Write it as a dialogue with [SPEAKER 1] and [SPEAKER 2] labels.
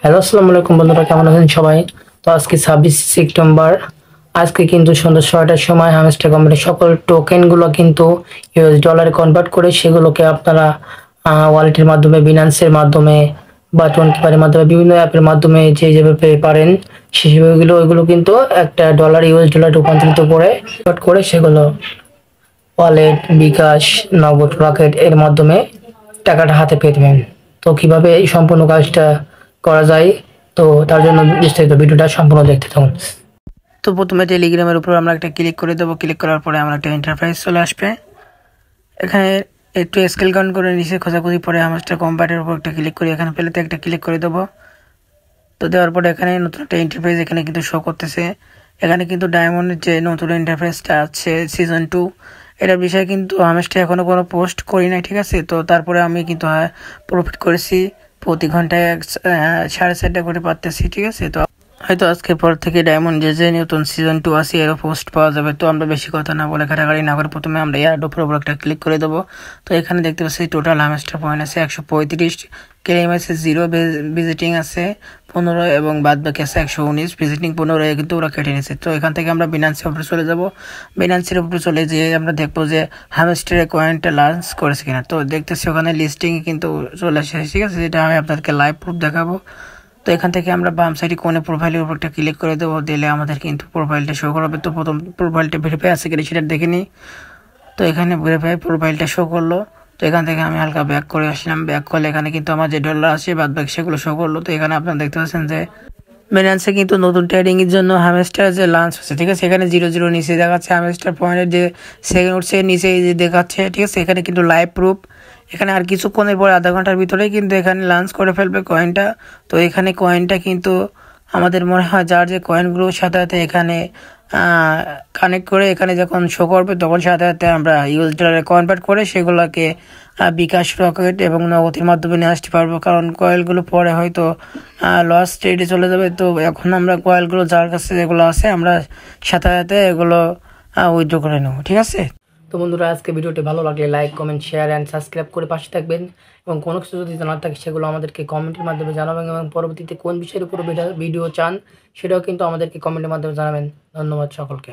[SPEAKER 1] Hello, আসসালামু আলাইকুম বন্ধুরা, কেমন আছেন সবাই? তো আজকে 26 সেপ্টেম্বর। আজকে কিন্তু সন্ধ্যা 6টার সময় হামস্টার কোম্পানির সকল টোকেনগুলো কিন্তু ইউএস ডলারে কনভার্ট করে সেগুলোকে আপনারা ওয়ালেটের মাধ্যমে, বিনান্সের মাধ্যমে বা টোনকিপারের মাধ্যমে বিভিন্ন অ্যাপের মাধ্যমে যে যেভাবে পারেন সেগুলো ওইগুলো কিন্তু একটা ডলার ইউএস ডলার রূপান্তরিত করে কনভার্ট করে সেগুলো ওয়ালেট, বিকাশ, নগদ, রকেট এর মাধ্যমে টাকাটা হাতে পেয়ে দেবেন। তো কিভাবে এই সম্পূর্ণ কাজটা করা যায়, তো তার জন্য বিস্তারিত ভিডিওটা সম্পূর্ণ দেখতে থাকুন। তো প্রথমে টেলিগ্রামের উপর আমরা একটা ক্লিক করে দেবো। ক্লিক করার পরে আমরা একটা ইন্টারফেস চলে আসবে। এখানে একটু স্কেল ডাউন করে নিচে খোঁজাখুঁজি পরে হামস্টার কোম্পানির উপর একটা ক্লিক করে এখানে পেলেতে একটা ক্লিক করে দেবো। তো দেওয়ার পরে এখানে নতুন একটা ইন্টারফেস এখানে কিন্তু শো করতেছে। এখানে কিন্তু ডায়মন্ডের যে নতুন ইন্টারফেসটা আছে সিজন 2, এটার বিষয়ে কিন্তু হামস্টার এখনো কোনো পোস্ট করি নাই, ঠিক আছে। তো তারপরে আমি কিন্তু প্রফিট করেছি, প্রতি ঘন্টায় 4.5 করে পাচ্ছি, ঠিক আছে। তো হয়তো আজকের পর থেকে ডায়মন্ড যে নতুন সিজন 2 আছে এরও পোস্ট পাওয়া যাবে। তো আমরা বেশি কথা না বলে ঘাটাঘাটি না করে প্রথমে আমরা এয়ারড্রপের উপর একটা ক্লিক করে দেবো। তো এখানে দেখতে পাচ্ছি টোটাল হামস্টার পয়েন্ট আছে 135, ক্লেম আছে 0, ভিজিটিং আছে 15 এবং বাদ বাকি আছে 119। ভিজিটিং 15 কিন্তু ওরা কেটে নিয়েছে। তো এখান থেকে আমরা বিনান্সের উপরে চলে যাব। বিনান্সের উপরে চলে যেয়ে আমরা দেখবো যে হামস্টারের কয়েনটা লঞ্চ করেছে কিনা। তো দেখতেছি ওখানে লিস্টিং কিন্তু চলে এসেছে, ঠিক আছে, যেটা আমি আপনাদেরকে লাইভ প্রুফ দেখাবো। তো এখান থেকে আমরা বাম সাইডে কোণে প্রোফাইলের উপর একটা ক্লিক করে দেবো, দিলে আমাদের কিন্তু প্রোফাইলটা শো করবে। তো প্রথম প্রোফাইলটা ভেরিফাই আছে কিনা সেটা দেখে নিই। তো এখানে ভেরিফাই প্রোফাইলটা শো করলো। তো এখান থেকে আমি হালকা ব্যাক করে আসলাম। ব্যাক করলে এখানে কিন্তু আমার যে ডলার আছে বাদ বাকি সেগুলো শো করলো। তো এখানে আপনারা দেখতে পাচ্ছেন যে বিনান্সে কিন্তু নতুন ট্রেডিং এর জন্য হামস্টার যে লঞ্চ হচ্ছে, ঠিক আছে। এখানে 0 নিচে দেখাচ্ছে, হামস্টার পয়েন্টের যে সেকেন্ড উঠছে নিচে যে দেখাচ্ছে, ঠিক আছে। এখানে কিন্তু লাইভ প্রুফ। এখানে আর কিছুক্ষণের পরে আধা ঘন্টার ভিতরেই কিন্তু এখানে লঞ্চ করে ফেলবে কয়েনটা। তো এখানে কয়েনটা কিন্তু আমাদের মনে হয় যার যে কয়েনগুলোর সাথে সাথে এখানে কানেক্ট করে এখানে যখন শো করবে তখন সাথে সাথে আমরা ইউএস ডলারে কনভার্ট করে সেগুলোকে বিকাশ, রকেট এবং নগদের মাধ্যমে নিয়ে আসতে পারবো। কারণ কয়েলগুলো পরে হয়তো লস ট্রেডে চলে যাবে। তো এখন আমরা কয়েলগুলো যার কাছে যেগুলো আছে আমরা সাথে সাথে এগুলো উইথড্র করে নেবো, ঠিক আছে। তো বন্ধুরা, আজকে ভিডিওটি ভালো লাগলে like, comment, share and subscribe করে পাশে থাকবেন। এবং কোনো কিছু যদি জানার থাকে সেগুলো আমাদেরকে কমেন্টের মাধ্যমে জানাবেন, এবং পরবর্তীতে কোন বিষয়ের উপর ভিডিও চান সেটাও কিন্তু আমাদেরকে কমেন্টের মাধ্যমে জানাবেন। ধন্যবাদ সকলকে।